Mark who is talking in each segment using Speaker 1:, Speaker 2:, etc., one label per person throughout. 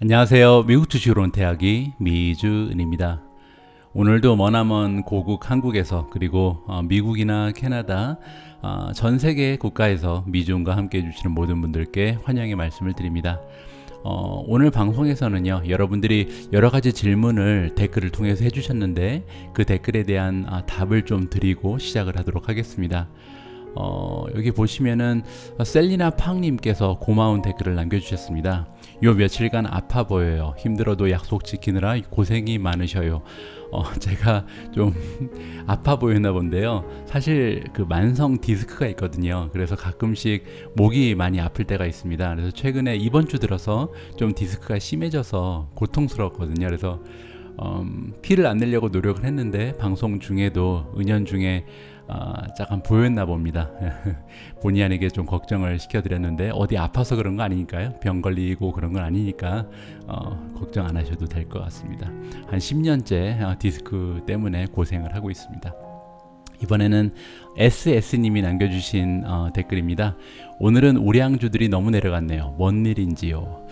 Speaker 1: 안녕하세요. 미국 주식으로 온 대학이 미주은입니다. 오늘도 머나먼 고국 한국에서 그리고 미국이나 캐나다 전 세계 국가에서 미주은과 함께 해주시는 모든 분들께 환영의 말씀을 드립니다. 오늘 방송에서는요, 여러분들이 여러 가지 질문을 댓글을 통해서 해주셨는데 그 댓글에 대한 답을 좀 드리고 시작을 하도록 하겠습니다. 여기 보시면은 셀리나 팡님께서 고마운 댓글을 남겨주셨습니다. 요 며칠간 아파 보여요. 힘들어도 약속 지키느라 고생이 많으셔요. 제가 좀 아파 보였나 본데요. 사실 그 만성 디스크가 있거든요. 그래서 가끔씩 목이 많이 아플 때가 있습니다. 그래서 최근에 이번 주 들어서 좀 디스크가 심해져서 고통스러웠거든요. 그래서 피를 안 내려고 노력을 했는데 방송 중에도 은연중에 잠깐 보였나 봅니다. 본의 아니게 좀 걱정을 시켜드렸는데 어디 아파서 그런 거 아니니까요. 병 걸리고 그런 건 아니니까 걱정 안 하셔도 될 것 같습니다. 한 10년째 디스크 때문에 고생을 하고 있습니다. 이번에는 SS님이 남겨주신 댓글입니다. 오늘은 우량주들이 너무 내려갔네요. 뭔 일인지요?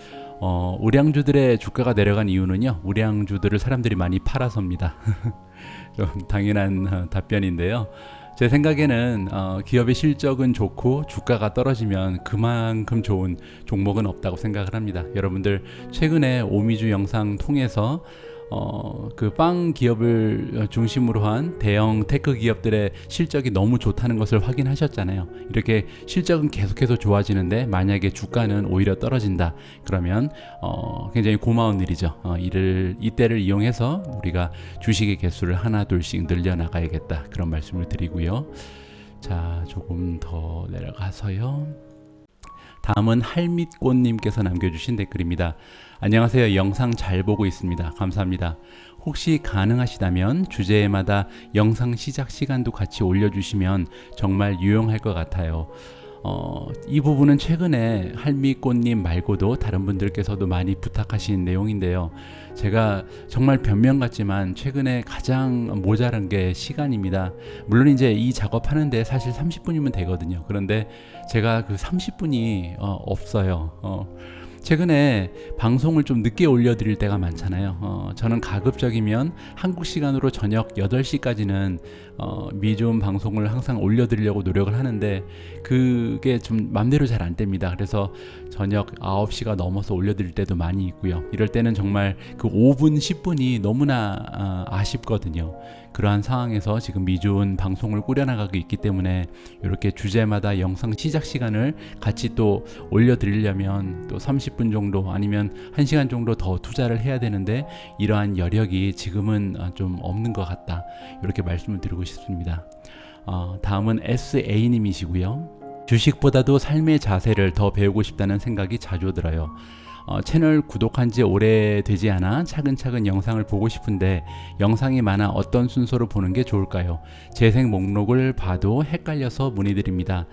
Speaker 1: 우량주들의 주가가 내려간 이유는요, 우량주들을 사람들이 많이 팔아서입니다. 좀 당연한 답변인데요. 제 생각에는 기업의 실적은 좋고 주가가 떨어지면 그만큼 좋은 종목은 없다고 생각을 합니다. 여러분들 최근에 오미주 영상 통해서 그 빵 기업을 중심으로 한 대형 테크 기업들의 실적이 너무 좋다는 것을 확인하셨잖아요. 이렇게 실적은 계속해서 좋아지는데 만약에 주가는 오히려 떨어진다. 그러면 굉장히 고마운 일이죠. 이때를 이용해서 우리가 주식의 개수를 하나 둘씩 늘려나가야겠다. 그런 말씀을 드리고요. 자, 조금 더 내려가서요. 다음은 할밋꽃님께서 남겨주신 댓글입니다. 안녕하세요. 영상 잘 보고 있습니다. 감사합니다. 혹시 가능하시다면 주제마다 영상 시작 시간도 같이 올려주시면 정말 유용할 것 같아요. 이 부분은 최근에 할미꽃님 말고도 다른 분들께서도 많이 부탁하신 내용인데요. 제가 정말 변명 같지만 최근에 가장 모자란 게 시간입니다. 물론 이제 이 작업하는데 사실 30분이면 되거든요. 그런데 제가 그 30분이 없어요. 최근에 방송을 좀 늦게 올려드릴 때가 많잖아요. 저는 가급적이면 한국 시간으로 저녁 8시까지는 미주은 방송을 항상 올려드리려고 노력을 하는데 그게 좀 맘대로 잘 안 됩니다. 그래서 저녁 9시가 넘어서 올려드릴 때도 많이 있고요. 이럴 때는 정말 그 5분, 10분이 너무나 아쉽거든요. 그러한 상황에서 지금 미주은 방송을 꾸려나가고 있기 때문에 이렇게 주제마다 영상 시작 시간을 같이 또 올려드리려면 또 30분 정도 아니면 1시간 정도 더 투자를 해야 되는데 이러한 여력이 지금은 좀 없는 것 같다. 이렇게 말씀을 드리고 싶습니다. 다음은 SA님이시고요. 주식보다도 삶의 자세를 더 배우고 싶다는 생각이 자주 들어요. 채널 구독한 지 오래되지 않아 차근차근 영상을 보고 싶은데 영상이 많아 어떤 순서로 보는 게 좋을까요? 재생 목록을 봐도 헷갈려서 문의드립니다.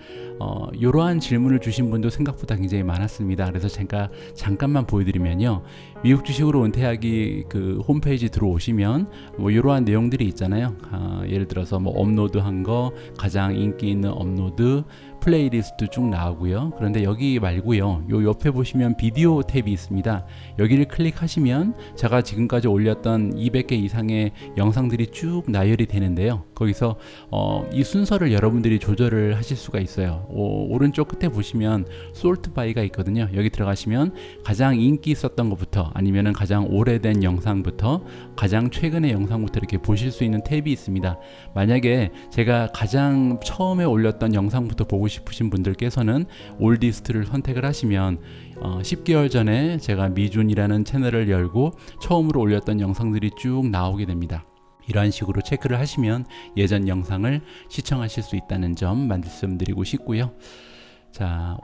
Speaker 1: 이러한 질문을 주신 분도 생각보다 굉장히 많았습니다. 그래서 제가 잠깐만 보여드리면요. 미국 주식으로 은퇴하기 그 홈페이지 들어오시면 뭐 이러한 내용들이 있잖아요. 예를 들어서 뭐 업로드한 거, 가장 인기 있는 업로드, 플레이리스트 쭉 나오고요. 그런데 여기 말고요. 요 옆에 보시면 비디오 탭이 있습니다. 여기를 클릭하시면 제가 지금까지 올렸던 200개 이상의 영상들이 쭉 나열이 되는데요. 거기서 이 순서를 여러분들이 조절을 하실 수가 있어요. 오른쪽 끝에 보시면 솔트 바이가 있거든요. 여기 들어가시면 가장 인기 있었던 것부터 아니면은 가장 오래된 영상부터 가장 최근의 영상부터 이렇게 보실 수 있는 탭이 있습니다. 만약에 제가 가장 처음에 올렸던 영상부터 보고 싶으신 분들께서는 올디스트를 선택을 하시면 10개월 전에 제가 미준이라는 채널을 열고 처음으로 올렸던 영상들이 쭉 나오게 됩니다. 이러한 식으로 체크를 하시면 예전 영상을 시청하실 수 있다는 점 말씀드리고 싶고요. 자,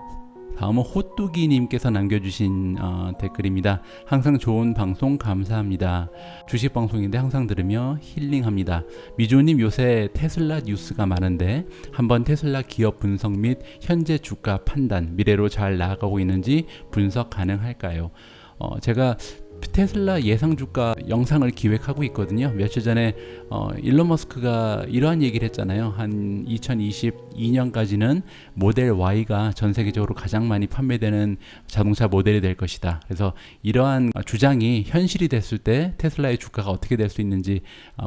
Speaker 1: 다음은 호뚜기님께서 남겨주신 댓글입니다. 항상 좋은 방송 감사합니다. 주식 방송인데 항상 들으며 힐링합니다. 미주님 요새 테슬라 뉴스가 많은데 한번 테슬라 기업 분석 및 현재 주가 판단, 미래로 잘 나아가고 있는지 분석 가능할까요? 제가 테슬라 예상 주가 영상을 기획하고 있거든요. 며칠 전에 일론 머스크가 이러한 얘기를 했잖아요. 한 2022년까지는 모델 Y가 전 세계적으로 가장 많이 판매되는 자동차 모델이 될 것이다. 그래서 이러한 주장이 현실이 됐을 때 테슬라의 주가가 어떻게 될 수 있는지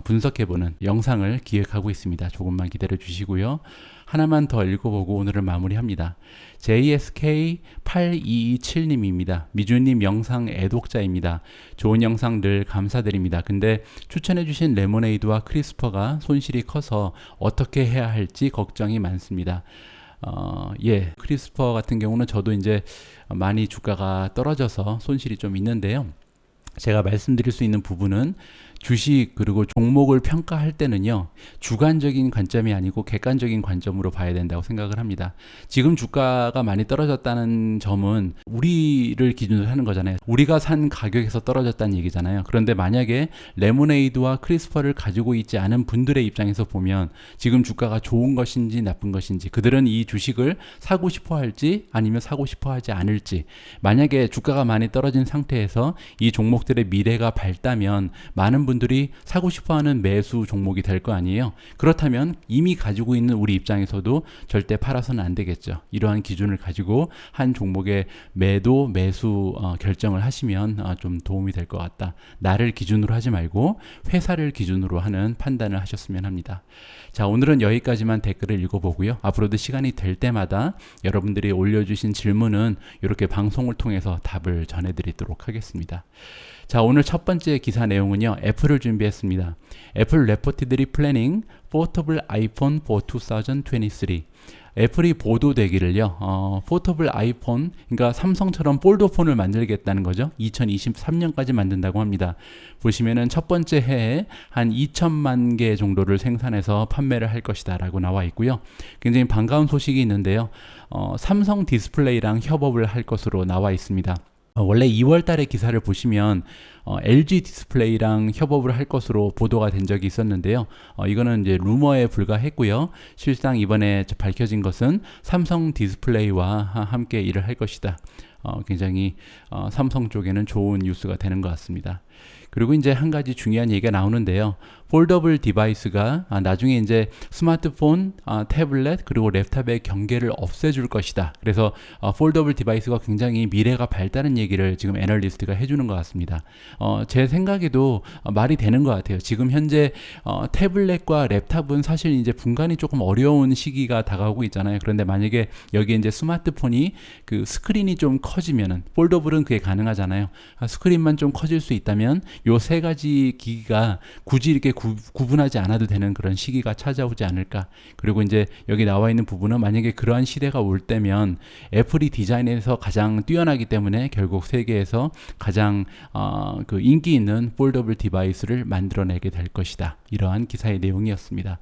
Speaker 1: 분석해보는 영상을 기획하고 있습니다. 조금만 기다려 주시고요. 하나만 더 읽어보고 오늘을 마무리합니다. JSK8227님입니다. 미주님 영상 애독자입니다. 좋은 영상 늘 감사드립니다. 근데 추천해주신 레모네이드와 크리스퍼가 손실이 커서 어떻게 해야 할지 걱정이 많습니다. 크리스퍼 같은 경우는 저도 이제 많이 주가가 떨어져서 손실이 좀 있는데요. 제가 말씀드릴 수 있는 부분은 주식 그리고 종목을 평가할 때는요, 주관적인 관점이 아니고 객관적인 관점으로 봐야 된다고 생각을 합니다. 지금 주가가 많이 떨어졌다는 점은 우리를 기준으로 하는 거잖아요. 우리가 산 가격에서 떨어졌다는 얘기잖아요. 그런데 만약에 레모네이드와 크리스퍼를 가지고 있지 않은 분들의 입장에서 보면 지금 주가가 좋은 것인지 나쁜 것인지, 그들은 이 주식을 사고 싶어 할지 아니면 사고 싶어 하지 않을지, 만약에 주가가 많이 떨어진 상태에서 이 종목들의 미래가 밝다면 많은 분들이 사고 싶어하는 매수 종목이 될 거 아니에요. 그렇다면 이미 가지고 있는 우리 입장에서도 절대 팔아서는 안 되겠죠. 이러한 기준을 가지고 한 종목의 매도 매수 결정을 하시면 좀 도움이 될 것 같다. 나를 기준으로 하지 말고 회사를 기준으로 하는 판단을 하셨으면 합니다. 자, 오늘은 여기까지만 댓글을 읽어보고요. 앞으로도 시간이 될 때마다 여러분들이 올려주신 질문은 이렇게 방송을 통해서 답을 전해드리도록 하겠습니다. 자, 오늘 첫 번째 기사 내용은요, 애플을 준비했습니다. 애플 reportedly planning portable iPhone for 2023. 애플이 보도되기를요, 포터블 아이폰, 그러니까 삼성처럼 폴더폰을 만들겠다는 거죠. 2023년까지 만든다고 합니다. 보시면은 첫 번째 해에 한 2천만 개 정도를 생산해서 판매를 할 것이다 라고 나와 있고요. 굉장히 반가운 소식이 있는데요. 삼성 디스플레이랑 협업을 할 것으로 나와 있습니다. 원래 2월 달에 기사를 보시면 LG 디스플레이랑 협업을 할 것으로 보도가 된 적이 있었는데요. 이거는 이제 루머에 불과했고요. 실상 이번에 밝혀진 것은 삼성 디스플레이와 함께 일을 할 것이다. 굉장히 삼성 쪽에는 좋은 뉴스가 되는 것 같습니다. 그리고 이제 한 가지 중요한 얘기가 나오는데요. 폴더블 디바이스가 나중에 이제 스마트폰, 태블릿 그리고 랩탑의 경계를 없애줄 것이다. 그래서 폴더블 디바이스가 굉장히 미래가 밝다는 얘기를 지금 애널리스트가 해주는 것 같습니다. 제 생각에도 말이 되는 것 같아요. 지금 현재 태블릿과 랩탑은 사실 이제 분간이 조금 어려운 시기가 다가오고 있잖아요. 그런데 만약에 여기에 이제 스마트폰이 그 스크린이 좀 커지면은, 폴더블은 그게 가능하잖아요. 스크린만 좀 커질 수 있다면 요 세 가지 기기가 굳이 이렇게 구분하지 않아도 되는 그런 시기가 찾아오지 않을까. 그리고 이제 여기 나와 있는 부분은 만약에 그러한 시대가 올 때면 애플이 디자인에서 가장 뛰어나기 때문에 결국 세계에서 가장 그 인기 있는 폴더블 디바이스를 만들어내게 될 것이다. 이러한 기사의 내용이었습니다.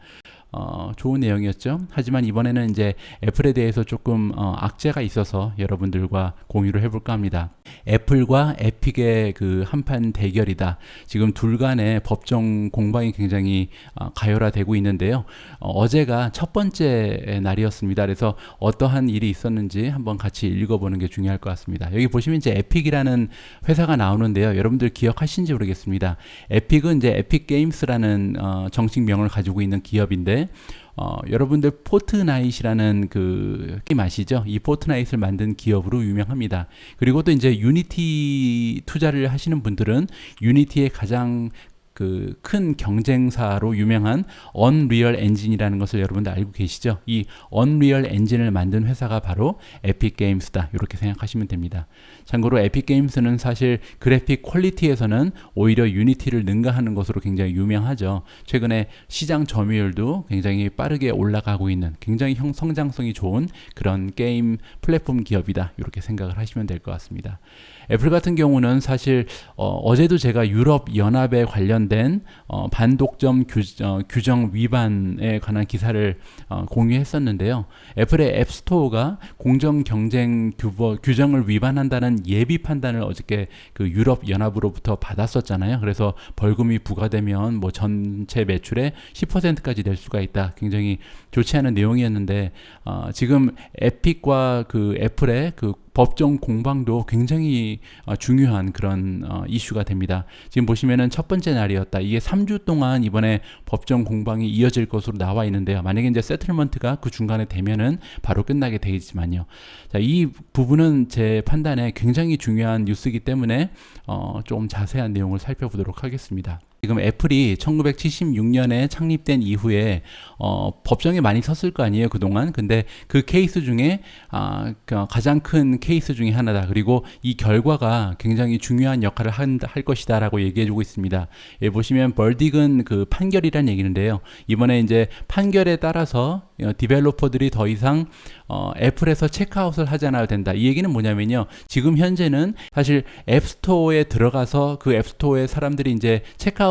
Speaker 1: 좋은 내용이었죠. 하지만 이번에는 이제 애플에 대해서 조금 악재가 있어서 여러분들과 공유를 해볼까 합니다. 애플과 에픽의 그 한판 대결이다. 지금 둘 간의 법정 공방이 굉장히 가열화되고 있는데요. 어제가 첫 번째 날이었습니다. 그래서 어떠한 일이 있었는지 한번 같이 읽어보는 게 중요할 것 같습니다. 여기 보시면 이제 에픽이라는 회사가 나오는데요. 여러분들 기억하신지 모르겠습니다. 에픽은 이제 에픽 게임스라는 정식명을 가지고 있는 기업인데, 여러분들 포트나잇이라는 그 게임 아시죠? 이 포트나잇을 만든 기업으로 유명합니다. 그리고 또 이제 유니티 투자를 하시는 분들은 유니티의 가장 그 큰 경쟁사로 유명한 언리얼 엔진이라는 것을 여러분들 알고 계시죠? 이 언리얼 엔진을 만든 회사가 바로 에픽 게임스다. 이렇게 생각하시면 됩니다. 참고로 에픽 게임스는 사실 그래픽 퀄리티에서는 오히려 유니티를 능가하는 것으로 굉장히 유명하죠. 최근에 시장 점유율도 굉장히 빠르게 올라가고 있는 굉장히 성장성이 좋은 그런 게임 플랫폼 기업이다. 이렇게 생각을 하시면 될 것 같습니다. 애플 같은 경우는 사실 어제도 제가 유럽 연합에 관련된 반독점 규정 위반에 관한 기사를 공유했었는데요. 애플의 앱스토어가 공정 경쟁 규정을 위반한다는 예비 판단을 어저께 그 유럽 연합으로부터 받았었잖아요. 그래서 벌금이 부과되면 뭐 전체 매출의 10%까지 낼 수가 있다. 굉장히 좋지 않은 내용이었는데 지금 에픽과 그 애플의 그 법정 공방도 굉장히 중요한 그런 이슈가 됩니다. 지금 보시면은 첫 번째 날이었다. 이게 3주 동안 이번에 법정 공방이 이어질 것으로 나와 있는데요. 만약에 이제 세틀먼트가 그 중간에 되면은 바로 끝나게 되겠지만요. 자, 이 부분은 제 판단에 굉장히 중요한 뉴스이기 때문에 좀 자세한 내용을 살펴보도록 하겠습니다. 지금 애플이 1976년에 창립된 이후에 법정에 많이 섰을 거 아니에요, 그동안. 근데 그 케이스 중에 가장 큰 케이스 중에 하나다. 그리고 이 결과가 굉장히 중요한 역할을 할 것이다 라고 얘기해주고 있습니다. 예, 보시면 벌딕은 그 판결이란 얘기인데요. 이번에 이제 판결에 따라서 디벨로퍼들이 더 이상 애플에서 체크아웃을 하지 않아도 된다. 이 얘기는 뭐냐면요. 지금 현재는 사실 앱스토어에 들어가서 그 앱스토어에 사람들이 이제 체크아웃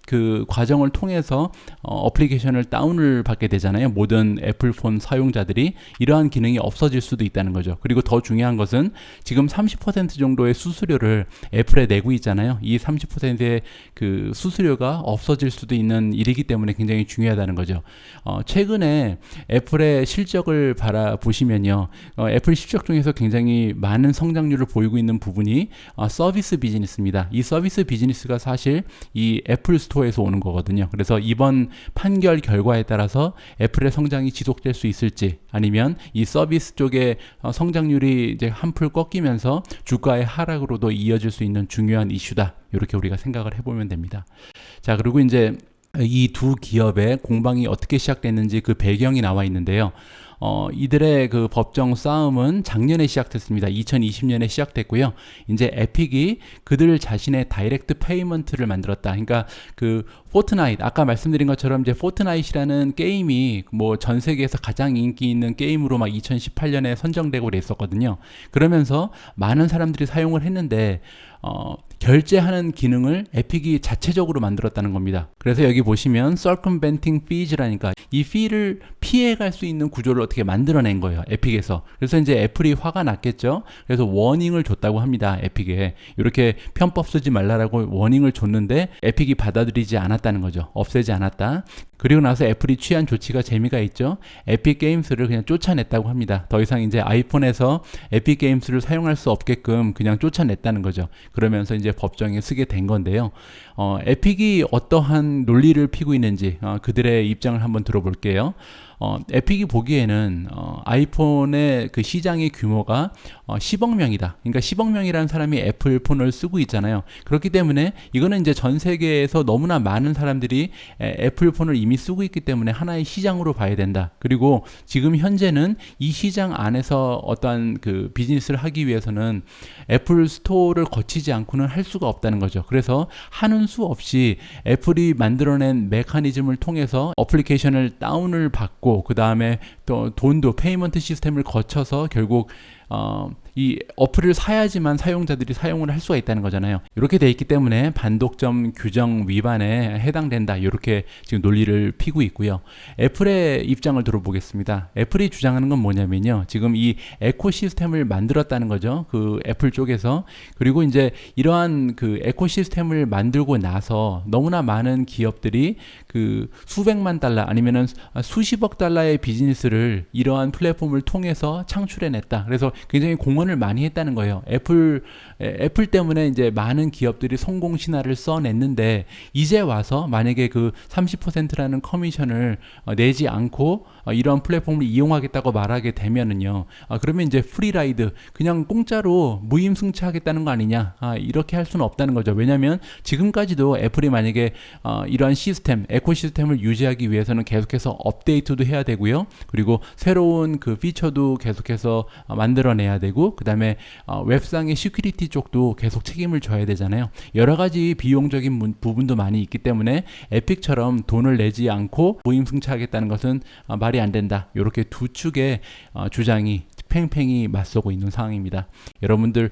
Speaker 1: 그 과정을 통해서 어플리케이션을 다운을 받게 되잖아요. 모든 애플폰 사용자들이. 이러한 기능이 없어질 수도 있다는 거죠. 그리고 더 중요한 것은 지금 30% 정도의 수수료를 애플에 내고 있잖아요. 이 30%의 그 수수료가 없어질 수도 있는 일이기 때문에 굉장히 중요하다는 거죠. 최근에 애플의 실적을 바라보시면요. 애플 실적 중에서 굉장히 많은 성장률을 보이고 있는 부분이 서비스 비즈니스입니다. 이 서비스 비즈니스가 사실 이 애플 스토어에서 오는 거거든요. 그래서 이번 판결 결과에 따라서 애플의 성장이 지속될 수 있을지, 아니면 이 서비스 쪽의 성장률이 이제 한풀 꺾이면서 주가의 하락으로도 이어질 수 있는 중요한 이슈다. 이렇게 우리가 생각을 해보면 됩니다. 자, 그리고 이제 이 두 기업의 공방이 어떻게 시작됐는지 그 배경이 나와 있는데요. 이들의 그 법정 싸움은 작년에 시작됐습니다. 2020년에 시작됐고요. 이제 에픽이 그들 자신의 다이렉트 페이먼트를 만들었다. 그러니까 그 포트나이트, 아까 말씀드린 것처럼 이제 포트나이트라는 게임이 뭐 전 세계에서 가장 인기 있는 게임으로 막 2018년에 선정되고 그랬었거든요. 그러면서 많은 사람들이 사용을 했는데 결제하는 기능을 에픽이 자체적으로 만들었다는 겁니다. 그래서 여기 보시면 circumventing fees라니까 이 fee를 피해갈 수 있는 구조를 어떻게 만들어낸 거예요, 에픽에서. 그래서 이제 애플이 화가 났겠죠. 그래서 워닝을 줬다고 합니다, 에픽에. 이렇게 편법 쓰지 말라라고 워닝을 줬는데 에픽이 받아들이지 않았다는 거죠. 없애지 않았다. 그리고 나서 애플이 취한 조치가 재미가 있죠. 에픽 게임스를 그냥 쫓아냈다고 합니다. 더 이상 이제 아이폰에서 에픽 게임스를 사용할 수 없게끔 그냥 쫓아냈다는 거죠. 그러면서 이제 법정에 쓰게 된 건데요. 에픽이 어떠한 논리를 피고 있는지 그들의 입장을 한번 들어볼게요. 에픽이 보기에는 아이폰의 그 시장의 규모가 10억 명이다. 그러니까 10억 명이라는 사람이 애플 폰을 쓰고 있잖아요. 그렇기 때문에 이거는 이제 전 세계에서 너무나 많은 사람들이 애플 폰을 이미 쓰고 있기 때문에 하나의 시장으로 봐야 된다. 그리고 지금 현재는 이 시장 안에서 어떠한 그 비즈니스를 하기 위해서는 애플 스토어를 거치지 않고는 할 수가 없다는 거죠. 그래서 하는 수 없이 애플이 만들어낸 메커니즘을 통해서 어플리케이션을 다운을 받고 그 다음에 또 돈도 페이먼트 시스템을 거쳐서 결국 이 어플을 사야지만 사용자들이 사용을 할 수가 있다는 거잖아요. 이렇게 돼 있기 때문에 반독점 규정 위반에 해당된다. 이렇게 지금 논리를 피고 있고요. 애플의 입장을 들어보겠습니다. 애플이 주장하는 건 뭐냐면요. 지금 이 에코시스템을 만들었다는 거죠. 그 애플 쪽에서. 그리고 이제 이러한 그 에코시스템을 만들고 나서 너무나 많은 기업들이 그 수백만 달러 아니면은 수십억 달러의 비즈니스를 이러한 플랫폼을 통해서 창출해냈다. 그래서 굉장히 공헌을 많이 했다는 거예요. 애플 때문에 이제 많은 기업들이 성공 신화를 써냈는데 이제 와서 만약에 그 30%라는 커미션을 내지 않고 이러한 플랫폼을 이용하겠다고 말하게 되면은요. 그러면 이제 프리라이드 그냥 공짜로 무임승차하겠다는 거 아니냐. 이렇게 할 수는 없다는 거죠. 왜냐하면 지금까지도 애플이 만약에 이러한 시스템, 에코시스템을 유지하기 위해서는 계속해서 업데이트도 해야 되고요. 그리고 새로운 그 피처도 계속해서 만들어내야 되고 그 다음에 웹상의 시큐리티 쪽도 계속 책임을 져야 되잖아요. 여러 가지 비용적인 부분도 많이 있기 때문에 에픽처럼 돈을 내지 않고 무임승차하겠다는 것은 말이 안 된다. 이렇게 두 축의 주장이 팽팽히 맞서고 있는 상황입니다. 여러분들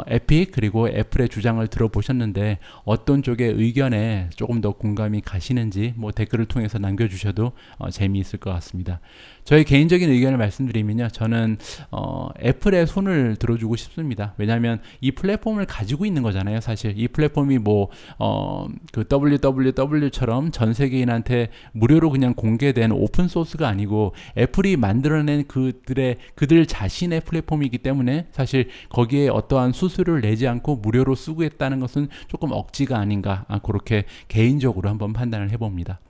Speaker 1: 에픽 그리고 애플의 주장을 들어보셨는데 어떤 쪽의 의견에 조금 더 공감이 가시는지 뭐 댓글을 통해서 남겨주셔도 재미있을 것 같습니다. 저의 개인적인 의견을 말씀드리면요, 저는 애플에 손을 들어주고 싶습니다. 왜냐하면 이 플랫폼을 가지고 있는 거잖아요. 사실 이 플랫폼이 그 WWW처럼 전 세계인한테 무료로 그냥 공개된 오픈 소스가 아니고 애플이 만들어낸 그들 자신의 플랫폼이기 때문에 사실 거기에 어떠한 수수료를 내지 않고 무료로 쓰고 있다는 것은 조금 억지가 아닌가, 그렇게 개인적으로 한번 판단을 해봅니다.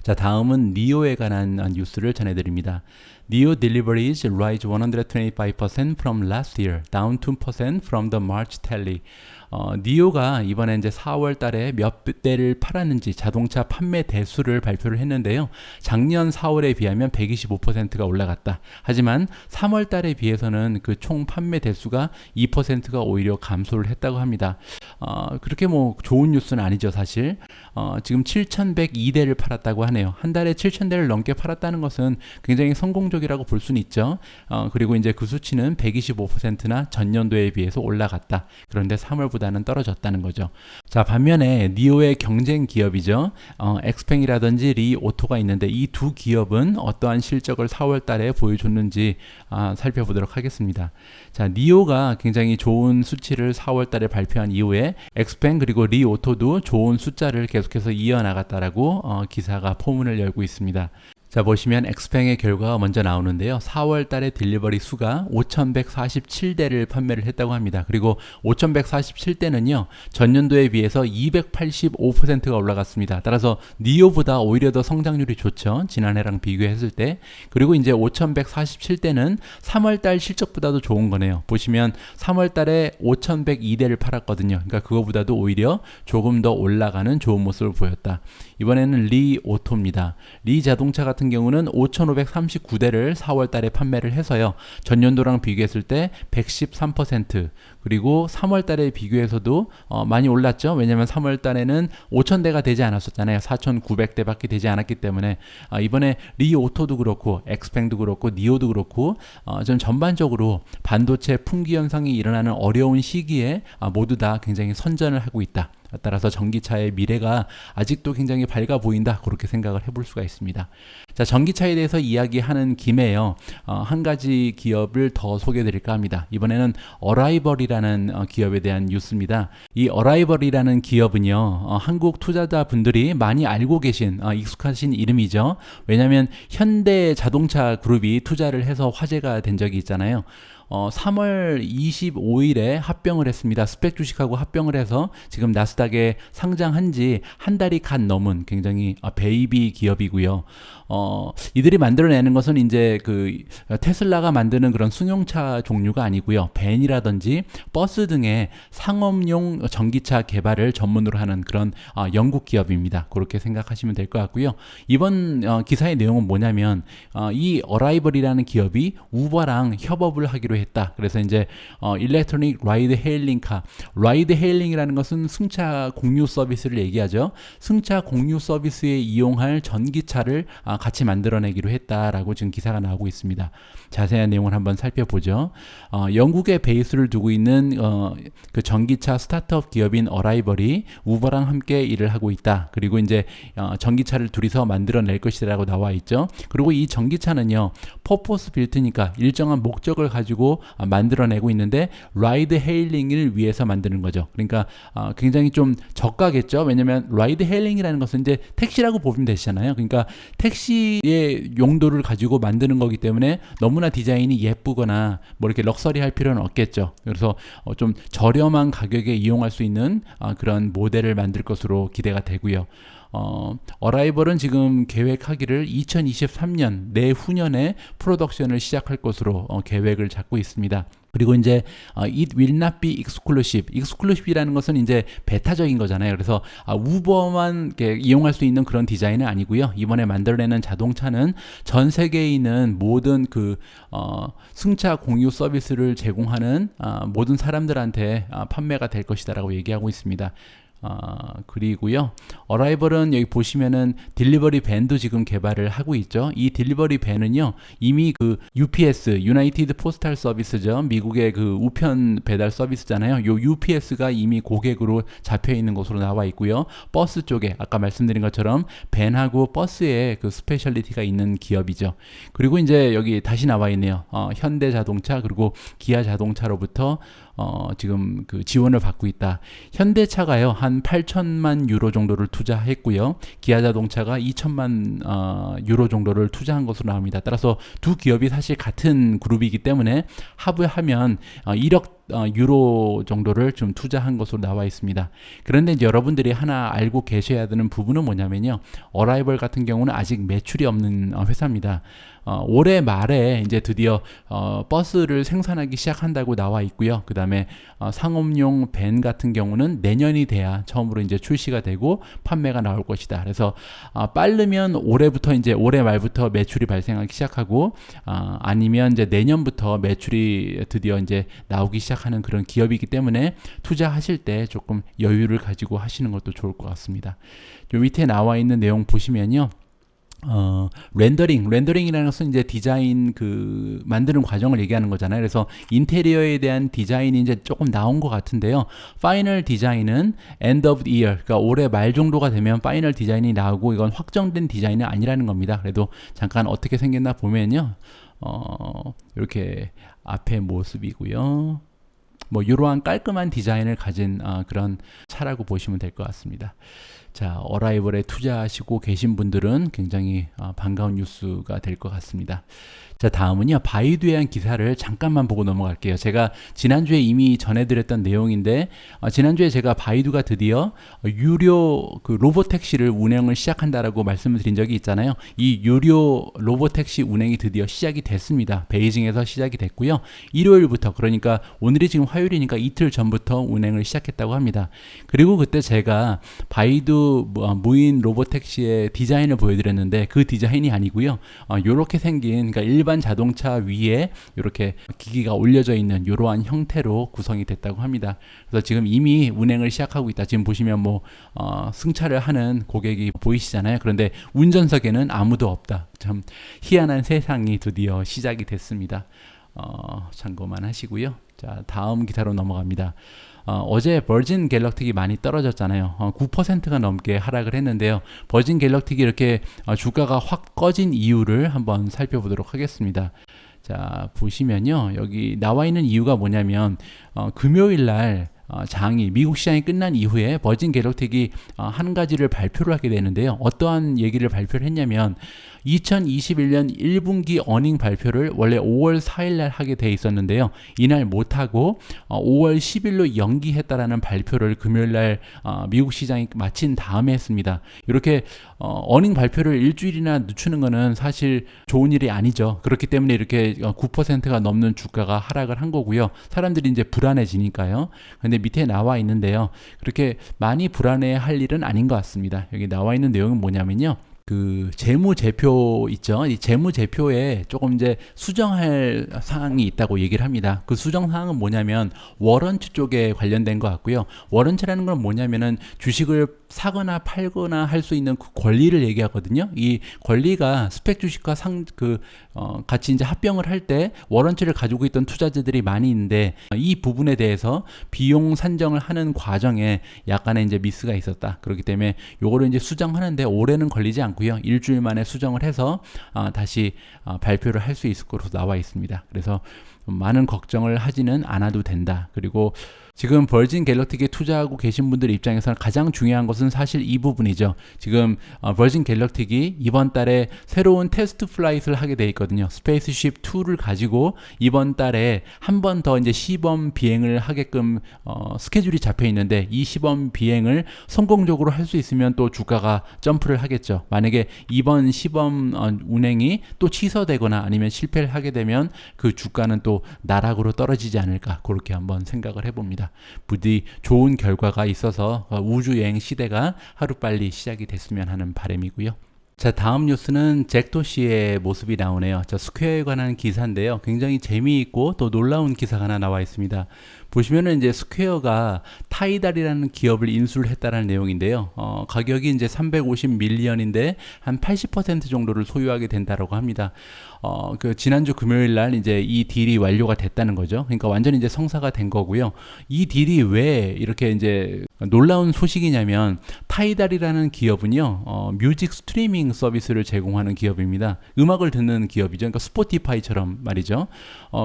Speaker 1: 자, 다음은 니오에 관한 뉴스를 전해드립니다. Neo deliveries rise 125% from last year, down 2% from the March tally. 니오가 이번에 이제 4월 달에 몇 대를 팔았는지 자동차 판매 대수를 발표를 했는데요. 작년 4월에 비하면 125%가 올라갔다. 하지만 3월 달에 비해서는 그 총 판매 대수가 2%가 오히려 감소를 했다고 합니다. 그렇게 좋은 뉴스는 아니죠, 사실. 지금 7,102대를 팔았다고 하네요. 한 달에 7,000대를 넘게 팔았다는 것은 굉장히 성공적이라고 볼 수는 있죠. 그리고 이제 그 수치는 125%나 전년도에 비해서 올라갔다. 그런데 3월보다는 떨어졌다는 거죠. 자, 반면에 니오의 경쟁 기업이죠. 엑스팽이라든지 리오토가 있는데 이 두 기업은 어떠한 실적을 4월 달에 보여줬는지 살펴보도록 하겠습니다. 자, 니오가 굉장히 좋은 수치를 4월 달에 발표한 이후에 엑스팽 그리고 리오토도 좋은 숫자를 계속해서 이어나갔다라고 기사가 포문을 열고 있습니다. 자, 보시면 엑스팽의 결과가 먼저 나오는데요. 4월 달에 딜리버리 수가 5,147대를 판매를 했다고 합니다. 그리고 5,147대는요. 전년도에 비해서 285%가 올라갔습니다. 따라서 니오보다 오히려 더 성장률이 좋죠. 지난해랑 비교했을 때. 그리고 이제 5,147대는 3월 달 실적보다도 좋은 거네요. 보시면 3월 달에 5,102대를 팔았거든요. 그러니까 그거보다도 오히려 조금 더 올라가는 좋은 모습을 보였다. 이번에는 리오토입니다. 리 자동차 같은 경우는 5,539대를 4월 달에 판매를 해서요. 전년도랑 비교했을 때 113%, 그리고 3월 달에 비교해서도 많이 올랐죠. 왜냐하면 3월 달에는 5,000대가 되지 않았었잖아요. 4,900대밖에 되지 않았기 때문에 이번에 리오토도 그렇고 엑스팽도 그렇고 니오도 그렇고 좀 전반적으로 반도체 품귀 현상이 일어나는 어려운 시기에 모두 다 굉장히 선전을 하고 있다. 따라서 전기차의 미래가 아직도 굉장히 밝아 보인다, 그렇게 생각을 해볼 수가 있습니다. 자, 전기차에 대해서 이야기하는 김에요, 한 가지 기업을 더 소개해 드릴까 합니다. 이번에는 어라이벌이라는 기업에 대한 뉴스입니다. 이 어라이벌이라는 기업은요, 한국 투자자분들이 많이 알고 계신 익숙하신 이름이죠. 왜냐하면 현대 자동차 그룹이 투자를 해서 화제가 된 적이 있잖아요. 3월 25일에 합병을 했습니다. 스펙 주식하고 합병을 해서 지금 나스닥에 상장한 지 한 달이 갓 넘은 굉장히 베이비 기업이고요. 이들이 만들어내는 것은 이제 그 테슬라가 만드는 그런 승용차 종류가 아니고요. 벤이라든지 버스 등의 상업용 전기차 개발을 전문으로 하는 그런 영국 기업입니다. 그렇게 생각하시면 될 것 같고요. 이번 기사의 내용은 뭐냐면 이 어라이벌이라는 기업이 우버랑 협업을 하기로 했다. 그래서 이제 일렉트로닉 라이드 헤일링카, 라이드 헤일링이라는 것은 승차 공유 서비스를 얘기하죠. 승차 공유 서비스에 이용할 전기차를 같이 만들어내기로 했다라고 지금 기사가 나오고 있습니다. 자세한 내용을 한번 살펴보죠. 영국에 베이스를 두고 있는 그 전기차 스타트업 기업인 어라이벌이 우버랑 함께 일을 하고 있다. 그리고 이제 전기차를 둘이서 만들어낼 것이라고 나와 있죠. 그리고 이 전기차는요, 퍼포스 빌트니까 일정한 목적을 가지고 만들어내고 있는데 라이드 헤일링을 위해서 만드는 거죠. 그러니까 굉장히 좀 저가겠죠. 왜냐하면 라이드 헤일링이라는 것은 이제 택시라고 보면 되시잖아요. 그러니까 택시의 용도를 가지고 만드는 거기 때문에 너무나 디자인이 예쁘거나 뭐 이렇게 럭셔리할 필요는 없겠죠. 그래서 좀 저렴한 가격에 이용할 수 있는 그런 모델을 만들 것으로 기대가 되고요. 어라이벌은 지금 계획하기를 2023년 내후년에 프로덕션을 시작할 것으로 계획을 잡고 있습니다. 그리고 이제 it will not be exclusive. exclusive이라는 것은 이제 배타적인 거잖아요. 그래서 우버만 이용할 수 있는 그런 디자인은 아니고요. 이번에 만들어내는 자동차는 전 세계에 있는 모든 그 승차 공유 서비스를 제공하는 모든 사람들한테 판매가 될 것이다라고 얘기하고 있습니다. 그리고요. 어라이벌은 여기 보시면은 딜리버리 밴도 지금 개발을 하고 있죠. 이 딜리버리 밴은요, 이미 그 UPS, 유나이티드 포스탈 서비스죠. 미국의 그 우편 배달 서비스잖아요. 요 UPS가 이미 고객으로 잡혀 있는 것으로 나와 있고요. 버스 쪽에 아까 말씀드린 것처럼 밴하고 버스에 그 스페셜리티가 있는 기업이죠. 그리고 이제 여기 다시 나와 있네요. 현대자동차 그리고 기아자동차로부터 지금 그 지원을 받고 있다. 현대차가요, 한 8천만 유로 정도를 투자했고요. 기아자동차가 2천만 유로 정도를 투자한 것으로 나옵니다. 따라서 두 기업이 사실 같은 그룹이기 때문에 합의하면 1억 유로 정도를 좀 투자한 것으로 나와 있습니다. 그런데 이제 여러분들이 하나 알고 계셔야 되는 부분은 뭐냐면요. 어라이벌 같은 경우는 아직 매출이 없는 회사입니다. 올해 말에 이제 드디어 버스를 생산하기 시작한다고 나와 있고요. 그 다음에 상업용 밴 같은 경우는 내년이 돼야 처음으로 이제 출시가 되고 판매가 나올 것이다. 그래서 빠르면 올해부터 이제 올해 말부터 매출이 발생하기 시작하고 아니면 이제 내년부터 매출이 드디어 이제 나오기 시작하는 그런 기업이기 때문에 투자하실 때 조금 여유를 가지고 하시는 것도 좋을 것 같습니다. 요 밑에 나와 있는 내용 보시면요. 렌더링이라는 것은 이제 디자인 그 만드는 과정을 얘기하는 거잖아요. 그래서 인테리어에 대한 디자인이 이제 조금 나온 것 같은데요. 파이널 디자인은 end of the year, 그러니까 올해 말 정도가 되면 파이널 디자인이 나오고 이건 확정된 디자인은 아니라는 겁니다. 그래도 잠깐 어떻게 생겼나 보면요. 이렇게 앞에 모습이고요. 뭐 이러한 깔끔한 디자인을 가진 그런 차라고 보시면 될 것 같습니다. 자, 어라이벌에 투자하시고 계신 분들은 굉장히 반가운 뉴스가 될 것 같습니다. 자, 다음은요. 바이두에 대한 기사를 잠깐만 보고 넘어갈게요. 제가 지난주에 이미 전해드렸던 내용인데 지난주에 제가 바이두가 드디어 유료 그 로보택시를 운행을 시작한다라고 말씀을 드린 적이 있잖아요. 이 유료 로보택시 운행이 드디어 시작이 됐습니다. 베이징에서 시작이 됐고요. 일요일부터, 그러니까 오늘이 지금 화요일이니까 이틀 전부터 운행을 시작했다고 합니다. 그리고 그때 제가 바이두 무인 로보택시의 디자인을 보여드렸는데 그 디자인이 아니고요. 이렇게 생긴, 그러니까 일반 자동차 위에 이렇게 기기가 올려져 있는 이러한 형태로 구성이 됐다고 합니다. 그래서 지금 이미 운행을 시작하고 있다. 지금 보시면 뭐 승차를 하는 고객이 보이시잖아요. 그런데 운전석에는 아무도 없다. 참 희한한 세상이 드디어 시작이 됐습니다. 참고만 하시고요. 자, 다음 기사로 넘어갑니다. 어제 버진 갤럭틱이 많이 떨어졌잖아요. 9%가 넘게 하락을 했는데요. 버진 갤럭틱이 이렇게 주가가 확 꺼진 이유를 한번 살펴보도록 하겠습니다. 자, 보시면요. 여기 나와 있는 이유가 뭐냐면 금요일 날 장이 미국 시장이 끝난 이후에 버진 갤럭틱이 한 가지를 발표를 하게 되는데요. 어떠한 얘기를 발표를 했냐면 2021년 1분기 어닝 발표를 원래 5월 4일 날 하게 돼 있었는데요. 이날 못하고 5월 10일로 연기했다라는 발표를 금요일 날 미국 시장이 마친 다음에 했습니다. 이렇게 어닝 발표를 일주일이나 늦추는 거는 사실 좋은 일이 아니죠. 그렇기 때문에 이렇게 9%가 넘는 주가가 하락을 한 거고요. 사람들이 이제 불안해지니까요. 근데 밑에 나와 있는데요. 그렇게 많이 불안해할 일은 아닌 것 같습니다. 여기 나와 있는 내용은 뭐냐면요. 그 재무제표 있죠. 이 재무제표에 조금 이제 수정할 사항이 있다고 얘기를 합니다. 그 수정 사항은 뭐냐면 워런트 쪽에 관련된 것 같고요. 워런트라는 건 뭐냐면은 주식을 사거나 팔거나 할 수 있는 그 권리를 얘기하거든요. 이 권리가 스펙 주식과 같이 이제 합병을 할 때 워런트를 가지고 있던 투자자들이 많이 있는데 이 부분에 대해서 비용 산정을 하는 과정에 약간의 이제 미스가 있었다. 그렇기 때문에 요거를 이제 수정하는데 올해는 걸리지 않고요. 일주일 만에 수정을 해서 다시 발표를 할 수 있을 것으로 나와 있습니다. 그래서 많은 걱정을 하지는 않아도 된다. 그리고 지금 버진 갤럭틱에 투자하고 계신 분들 입장에서는 가장 중요한 것은 사실 이 부분이죠. 지금 버진 갤럭틱이 이번 달에 새로운 테스트 플라이트를 하게 돼 있거든요. 스페이스쉽 2를 가지고 이번 달에 한 번 더 이제 시범 비행을 하게끔 스케줄이 잡혀 있는데 이 시범 비행을 성공적으로 할 수 있으면 또 주가가 점프를 하겠죠. 만약에 이번 시범 운행이 또 취소되거나 아니면 실패를 하게 되면 그 주가는 또 나락으로 떨어지지 않을까, 그렇게 한번 생각을 해봅니다. 부디 좋은 결과가 있어서 우주여행 시대가 하루빨리 시작이 됐으면 하는 바람이고요. 자, 다음 뉴스는 잭도시의 모습이 나오네요. 자, 스퀘어에 관한 기사인데요. 굉장히 재미있고 또 놀라운 기사가 하나 나와 있습니다. 보시면은 이제 스퀘어가 타이달이라는 기업을 인수를 했다는 내용인데요. 가격이 이제 350밀리언인데 한 80% 정도를 소유하게 된다라고 합니다. 그 지난주 금요일 날 이제 이 딜이 완료가 됐다는 거죠. 그러니까 완전히 이제 성사가 된 거고요. 이 딜이 왜 이렇게 이제 놀라운 소식이냐면 타이달이라는 기업은요, 뮤직 스트리밍 서비스를 제공하는 기업입니다. 음악을 듣는 기업이죠. 그러니까 스포티파이처럼 말이죠.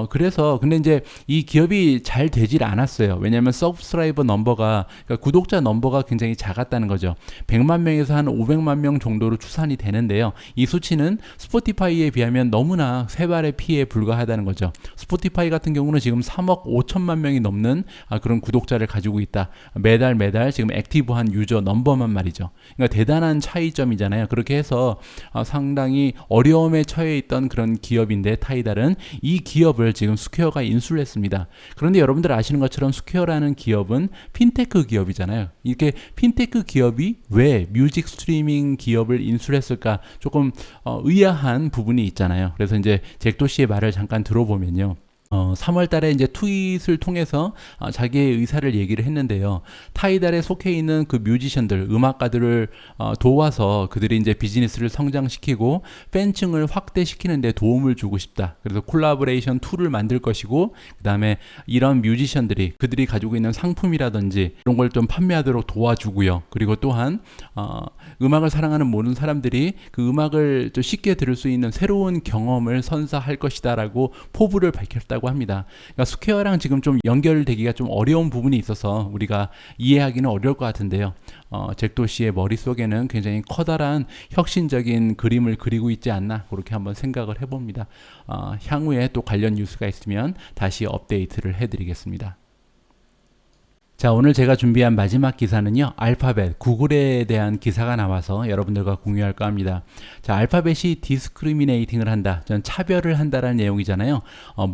Speaker 1: 그래서 근데 이제 이 기업이 잘 되질 않았어요. 왜냐하면 서브스크라이버 넘버가, 그러니까 구독자 넘버가 굉장히 작았다는 거죠. 100만 명에서 한 500만 명 정도로 추산이 되는데요. 이 수치는 스포티파이에 비하면 너무나 세 발의 피에 불과하다는 거죠. 스포티파이 같은 경우는 지금 3억 5천만 명이 넘는 그런 구독자를 가지고 있다. 매달 지금 액티브한 유저 넘버만 말이죠. 그러니까 대단한 차이점이잖아요. 그렇게 해서 상당히 어려움에 처해 있던 그런 기업인데 타이달은 이 기업을 지금 스퀘어가 인수를 했습니다. 그런데 여러분들 아시는 것처럼 스퀘어라는 기업은 핀테크 기업이잖아요. 이렇게 핀테크 기업이 왜 뮤직 스트리밍 기업을 인수를 했을까? 조금 의아한 부분이 있잖아요. 그래서 이제 잭도 씨의 말을 잠깐 들어보면요. 3월 달에 이제 트윗을 통해서 자기의 의사를 얘기를 했는데요. 타이달에 속해 있는 그 뮤지션들, 음악가들을 도와서 그들이 이제 비즈니스를 성장시키고 팬층을 확대시키는 데 도움을 주고 싶다. 그래서 콜라보레이션 툴을 만들 것이고, 그 다음에 이런 뮤지션들이 그들이 가지고 있는 상품이라든지 이런 걸 좀 판매하도록 도와주고요. 그리고 또한 음악을 사랑하는 모든 사람들이 그 음악을 좀 쉽게 들을 수 있는 새로운 경험을 선사할 것이다라고 포부를 밝혔다고 합니다. 그러니까 스퀘어랑 지금 좀 연결되기가 좀 어려운 부분이 있어서 우리가 이해하기는 어려울 것 같은데요. 잭도 씨의 머릿속에는 굉장히 커다란 혁신적인 그림을 그리고 있지 않나 그렇게 한번 생각을 해봅니다. 향후에 또 관련 뉴스가 있으면 다시 업데이트를 해드리겠습니다. 자, 오늘 제가 준비한 마지막 기사는요, 알파벳, 구글에 대한 기사가 나와서 여러분들과 공유할까 합니다. 자, 알파벳이 디스크리미네이팅을 한다, 전 차별을 한다라는 내용이잖아요.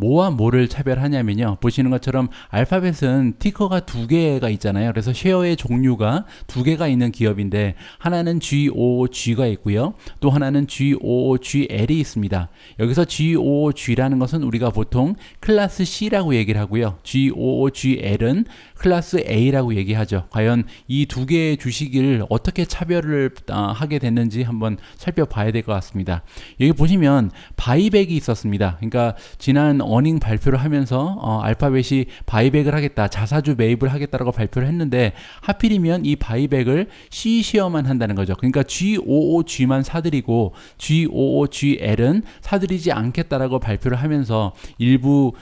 Speaker 1: 뭐와 뭐를 차별하냐면요, 보시는 것처럼 알파벳은 티커가 두 개가 있잖아요. 그래서 쉐어의 종류가 두 개가 있는 기업인데, 하나는 GOOG가 있고요, 또 하나는 GOOGL이 있습니다. 여기서 GOOG라는 것은 우리가 보통 클래스 C라고 얘기를 하고요, GOOGL은 클래스 A라고 얘기하죠. 과연 이 두 개의 주식을 어떻게 차별을 하게 됐는지 한번 살펴봐야 될 것 같습니다. 여기 보시면 바이백이 있었습니다. 그러니까 지난 어닝 발표를 하면서 알파벳이 바이백을 하겠다, 자사주 매입을 하겠다라고 발표를 했는데 하필이면 이 바이백을 C쉐어만 한다는 거죠. 그러니까 GOOG만 사들이고 GOOGL은 사들이지 않겠다라고 발표를 하면서 일부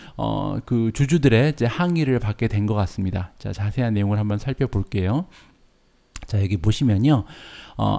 Speaker 1: 그 주주들의 이제 항의를 받게 된 것 같습니다. 자, 자세한 내용을 한번 살펴볼게요. 자, 여기 보시면요.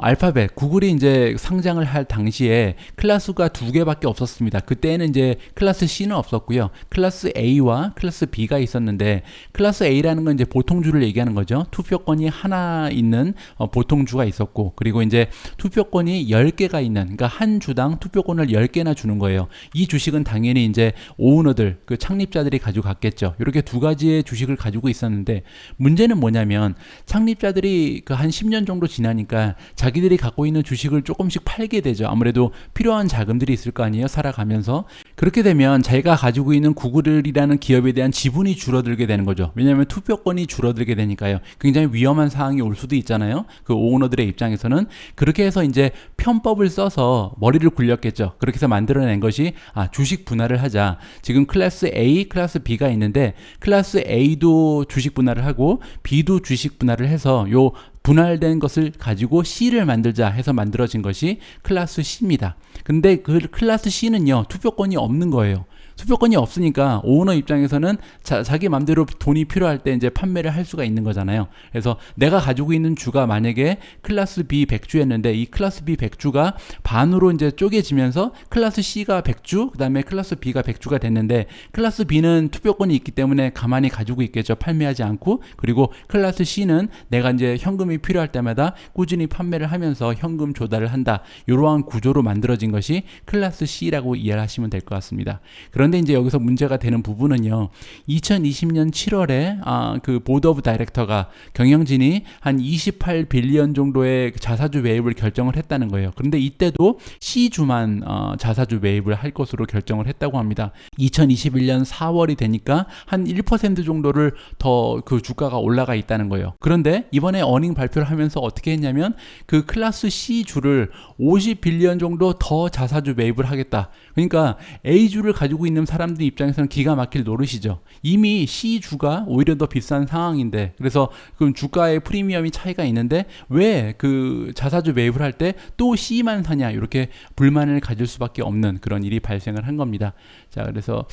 Speaker 1: 알파벳, 구글이 이제 상장을 할 당시에 클래스가 두 개밖에 없었습니다. 그때는 이제 클래스 C는 없었고요. 클래스 A와 클래스 B가 있었는데, 클래스 A라는 건 이제 보통주를 얘기하는 거죠. 투표권이 하나 있는 보통주가 있었고, 그리고 이제 투표권이 10개가 있는, 그러니까 한 주당 투표권을 10개나 주는 거예요. 이 주식은 당연히 이제 오너들, 그 창립자들이 가지고 갔겠죠. 이렇게 두 가지의 주식을 가지고 있었는데, 문제는 뭐냐면 창립자들이 그 한 10년 정도 지나니까 자기들이 갖고 있는 주식을 조금씩 팔게 되죠. 아무래도 필요한 자금들이 있을 거 아니에요, 살아가면서. 그렇게 되면 자기가 가지고 있는 구글이라는 기업에 대한 지분이 줄어들게 되는 거죠. 왜냐하면 투표권이 줄어들게 되니까요. 굉장히 위험한 상황이 올 수도 있잖아요, 그 오너들의 입장에서는. 그렇게 해서 이제 편법을 써서 머리를 굴렸겠죠. 그렇게 해서 만들어낸 것이 주식 분할을 하자. 지금 클래스 A, 클래스 B가 있는데 클래스 A도 주식 분할을 하고 B도 주식 분할을 해서 요 분할된 것을 가지고 C를 만들자 해서 만들어진 것이 클래스 C입니다. 근데 그 클래스 C는요, 투표권이 없는 거예요. 투표권이 없으니까 오너 입장에서는 자기 맘대로 돈이 필요할 때 이제 판매를 할 수가 있는 거잖아요. 그래서 내가 가지고 있는 주가 만약에 클래스 B 100주였는데 이 클래스 B 100주가 반으로 이제 쪼개지면서 클래스 C가 100주, 그 다음에 클래스 B가 100주가 됐는데, 클래스 B는 투표권이 있기 때문에 가만히 가지고 있겠죠. 판매하지 않고. 그리고 클래스 C는 내가 이제 현금이 필요할 때마다 꾸준히 판매를 하면서 현금 조달을 한다. 이러한 구조로 만들어진 것이 클래스 C라고 이해하시면 될 것 같습니다. 그런데 그런데 이제 여기서 문제가 되는 부분은요. 2020년 7월에 그 보드 오브 다이렉터가 경영진이 한 28빌리언 정도의 자사주 매입을 결정을 했다는 거예요. 그런데 이때도 C주만 자사주 매입을 할 것으로 결정을 했다고 합니다. 2021년 4월이 되니까 한 1% 정도를 더 그 주가가 올라가 있다는 거예요. 그런데 이번에 어닝 발표를 하면서 어떻게 했냐면 그 클래스 C주를 50빌리언 정도 더 자사주 매입을 하겠다. 그러니까 A주를 가지고 있는 사람들 입장에서는 기가 막힐 노릇이죠. 이미 C주가 오히려 더 비싼 상황인데, 그래서 그 주가의 프리미엄이 차이가 있는데 왜 그 자사주 매입을 할 때 또 C만 사냐, 이렇게 불만을 가질 수밖에 없는 그런 일이 발생을 한 겁니다. 자, 그래서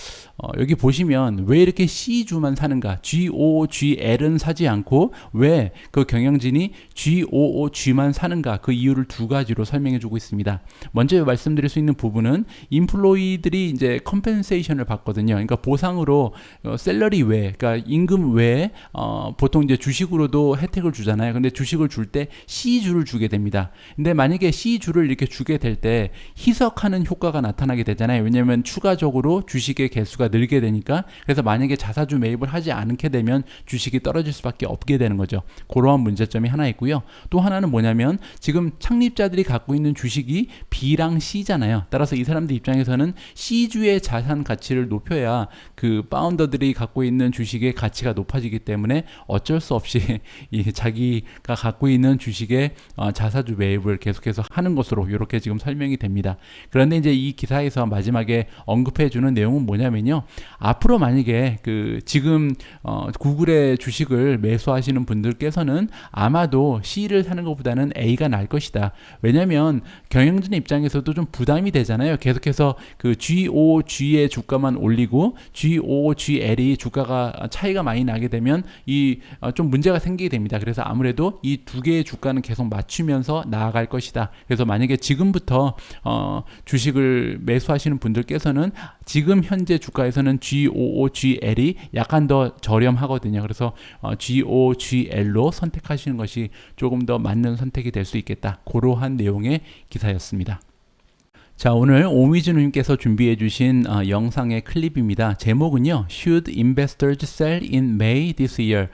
Speaker 1: 여기 보시면 왜 이렇게 C주만 사는가, GOOGL은 사지 않고 왜 그 경영진이 GOOG만 사는가, 그 이유를 두 가지로 설명해 주고 있습니다. 먼저 말씀드릴 수 있는 부분은 인플로이들이 이제 컴펜세이션을 받거든요. 그러니까 보상으로 셀러리 외, 그러니까 임금 외에 보통 이제 주식으로도 혜택을 주잖아요. 근데 주식을 줄 때 C주를 주게 됩니다. 근데 만약에 C주를 이렇게 주게 될 때 희석하는 효과가 나타나게 되잖아요. 왜냐하면 추가적으로 주식의 개수가 늘게 되니까. 그래서 만약에 자사주 매입을 하지 않게 되면 주식이 떨어질 수밖에 없게 되는 거죠. 그러한 문제점이 하나 있고요. 또 하나는 뭐냐면 지금 창립자들이 갖고 있는 주식이 B랑 C잖아요. 따라서 이 사람들 입장에서는 C주의 자산 가치를 높여야 그 파운더들이 갖고 있는 주식의 가치가 높아지기 때문에 어쩔 수 없이 이 자기가 갖고 있는 주식의 자사주 매입을 계속해서 하는 것으로 이렇게 지금 설명이 됩니다. 그런데 이제 이 기사에서 마지막에 언급해 주는 내용은 뭐냐면요. 앞으로 만약에 그 지금 구글의 주식을 매수하시는 분들께서는 아마도 C를 사는 것보다는 A가 나을 것이다. 왜냐하면 경영진 입장에서도 좀 부담이 되잖아요. 계속해서 그 GOG의 주가만 올리고 GOGL이 주가가 차이가 많이 나게 되면 이 좀 문제가 생기게 됩니다. 그래서 아무래도 이 두 개의 주가는 계속 맞추면서 나아갈 것이다. 그래서 만약에 지금부터 주식을 매수하시는 분들께서는 지금 현재 주가에서는 GOGL이 약간 더 저렴하거든요. 그래서 GOGL로 선택하시는 것이 조금 더 맞는 선택이 될 수 있겠다. 그러한 내용의 기사였습니다. 자, 오늘 오미준님께서 준비해 주신 영상의 클립입니다. 제목은요, Should investors sell in May this year?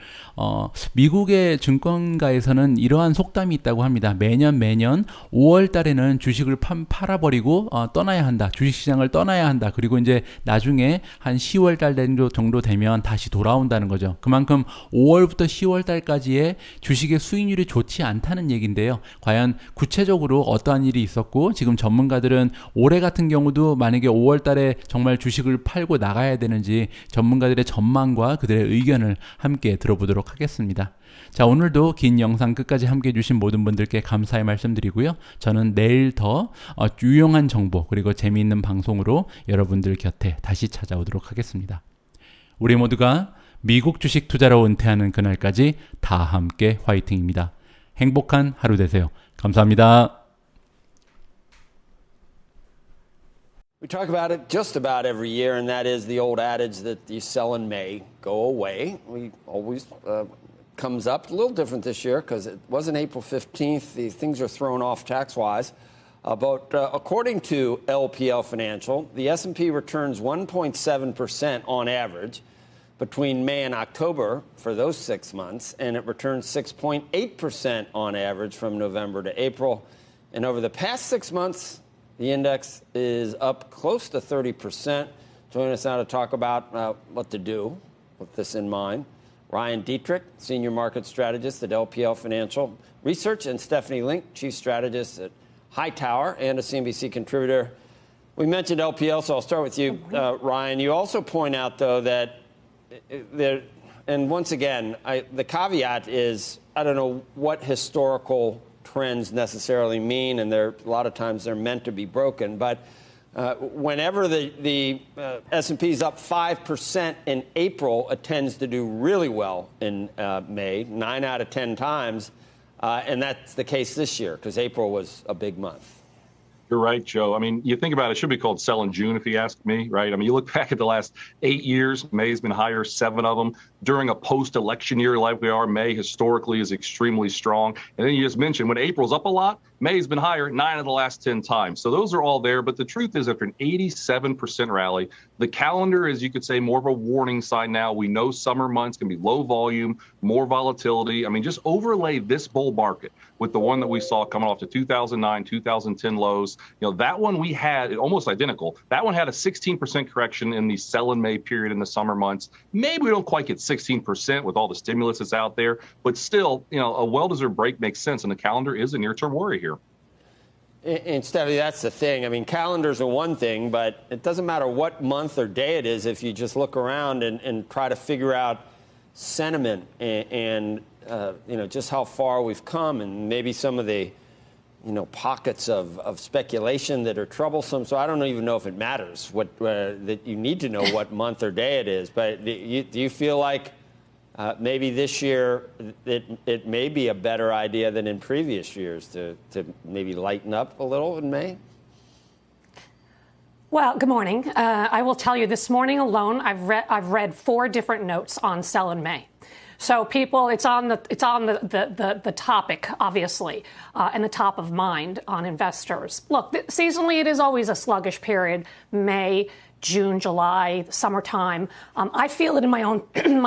Speaker 1: 미국의 증권가에서는 이러한 속담이 있다고 합니다. 매년 5월 달에는 주식을 팔아버리고 떠나야 한다. 주식시장을 떠나야 한다. 그리고 이제 나중에 한 10월 달 정도 되면 다시 돌아온다는 거죠. 그만큼 5월부터 10월 달까지의 주식의 수익률이 좋지 않다는 얘기인데요. 과연 구체적으로 어떠한 일이 있었고, 지금 전문가들은 올해 같은 경우도 만약에 5월 달에 정말 주식을 팔고 나가야 되는지 전문가들의 전망과 그들의 의견을 함께 들어보도록 하겠습니다. 자, 오늘도 긴 영상 끝까지 함께 해주신 모든 분들께 감사의 말씀드리고요. 저는 내일 더 유용한 정보 그리고 재미있는 방송으로 여러분들 곁에 다시 찾아오도록 하겠습니다. 우리 모두가 미국 주식 투자로 은퇴하는 그날까지 다 함께 화이팅입니다. 행복한 하루 되세요. 감사합니다.
Speaker 2: We talk about it just about every year, and that is the old adage that you sell in May, go away. We always comes up a little different this year because it wasn't April 15th. These things are thrown off tax-wise. But according to LPL Financial, the S&P returns 1.7% on average between May and October for those 6 months, and it returns 6.8% on average from November to April. And over the past 6 months, the index is up close to 30%. Joining us now to talk about what to do with this in mind, Ryan Dietrich, Senior Market Strategist at LPL Financial Research, and Stephanie Link, Chief Strategist at Hightower and a CNBC contributor. We mentioned LPL, so I'll start with you, Ryan. You also point out, though, that there, and once again, the caveat is, I don't know what historical trends necessarily mean, and a lot of times they're meant to be broken. But whenever the S&P is up 5% in April, it tends to do really well in May, 9 out of 10 times. And that's the case this year because April was a big month.
Speaker 3: You're right, Joe. I mean, you think about it, it should be called sell in June, if you ask me, right? I mean, you look back at the last 8 years, May's been higher, 7 of them. During a post-election year like we are, May historically is extremely strong. And then you just mentioned when April's up a lot, May's been higher 9 of the last 10 times. So those are all there. But the truth is, after an 87% rally, The calendar is, you could say, more of a warning sign now. We know summer months can be low volume, more volatility. I mean, just overlay this bull market with the one that we saw coming off the 2009, 2010 lows. That one we had almost identical. That one had a 16% correction in the sell in May period in the summer months. Maybe we don't quite get 16% with all the stimulus that's out there, but still, a well-deserved break makes sense, and the calendar is a near-term worry here.
Speaker 2: And Stephanie, that's the thing. I mean, calendars are one thing, but it doesn't matter what month or day it is if you just look around and try to figure out sentiment and just how far we've come and maybe some of the, pockets of speculation that are troublesome. So I don't even know if it matters that you need to know what month or day it is. But do you feel like maybe this year it may be a better idea than in previous years to maybe lighten up a little in May?
Speaker 4: Well, good morning. I will tell you, this morning alone, I've read 4 different notes on sell in May. So people, it's on the topic, obviously, and the top of mind on investors. Look, seasonally, it is always a sluggish period, May, June, July, summertime. I feel it in my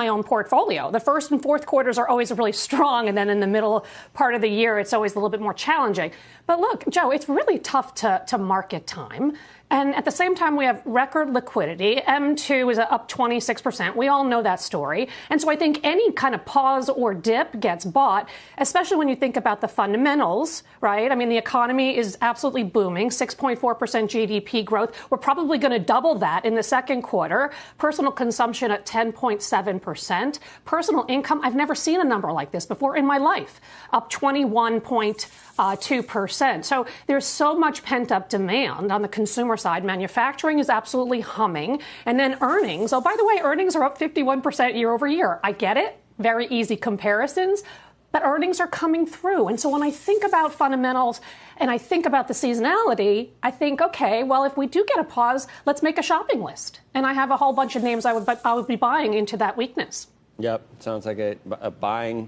Speaker 4: own portfolio. The first and fourth quarters are always really strong, and then in the middle part of the year, it's always a little bit more challenging. But look, Joe, it's really tough to market time. And at the same time, we have record liquidity. M2 is up 26%. We all know that story. And so I think any kind of pause or dip gets bought, especially when you think about the fundamentals, right? I mean, the economy is absolutely booming, 6.4% GDP growth. We're probably going to double that in the second quarter. Personal consumption at 10.7%. Personal income, I've never seen a number like this before in my life, up 21.2%. So there's so much pent-up demand on the consumer side. Manufacturing is absolutely humming. And then earnings. Oh, by the way, earnings are up 51% year over year. I get it. Very easy comparisons. But earnings are coming through. And so when I think about fundamentals and I think about the seasonality, I think, OK, well, if we do get a pause, let's make a shopping list. And I have a whole bunch of names I would be buying into that weakness.
Speaker 2: Yep. Sounds like a buying.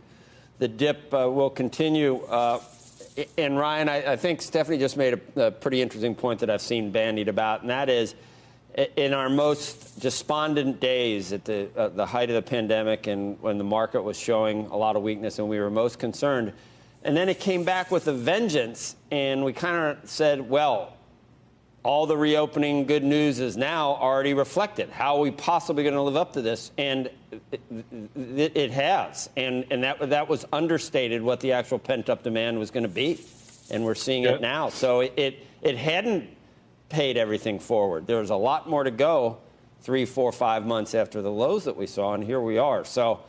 Speaker 2: The dip will continue. And Ryan, I think Stephanie just made a pretty interesting point that I've seen bandied about, and that is, in our most despondent days at the height of the pandemic and when the market was showing a lot of weakness and we were most concerned, and then it came back with a vengeance, and we kind of said, well, all the reopening good news is now already reflected. How are we possibly going to live up to this? And it has. And that was understated what the actual pent-up demand was going to be. And we're seeing it now. So it hadn't paid everything forward. There was a lot more to go 3, 4, 5 months after the lows that we saw. And here we are. So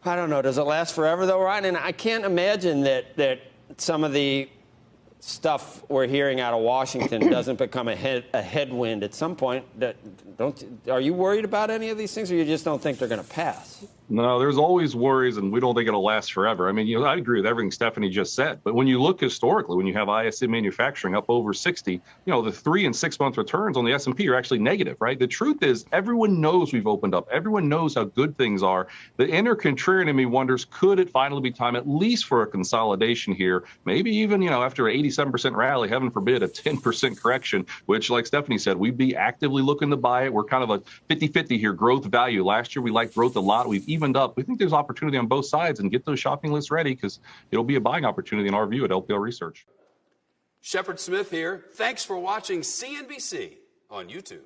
Speaker 2: I don't know. Does it last forever, though, Ryan? And I can't imagine that some of the stuff we're hearing out of Washington doesn't become a headwind at some point. Are you worried about any of these things, or you just don't think they're going to pass?
Speaker 3: No, there's always worries, and we don't think it'll last forever. I mean, I agree with everything Stephanie just said. But when you look historically, when you have ISM manufacturing up over 60, the 3 and 6 month returns on the S&P are actually negative, right? The truth is, everyone knows we've opened up. Everyone knows how good things are. The inner contrarian in me wonders, could it finally be time, at least for a consolidation here? Maybe even, after an 87% rally, heaven forbid, a 10% correction, which, like Stephanie said, we'd be actively looking to buy it. We're kind of a 50-50 here, growth value. Last year, we liked growth a lot. We've evened up. We think there's opportunity on both sides, and get those shopping lists ready, because it'll be a buying opportunity in our view at LPL Research.
Speaker 5: Shepard Smith here. Thanks for watching CNBC on YouTube.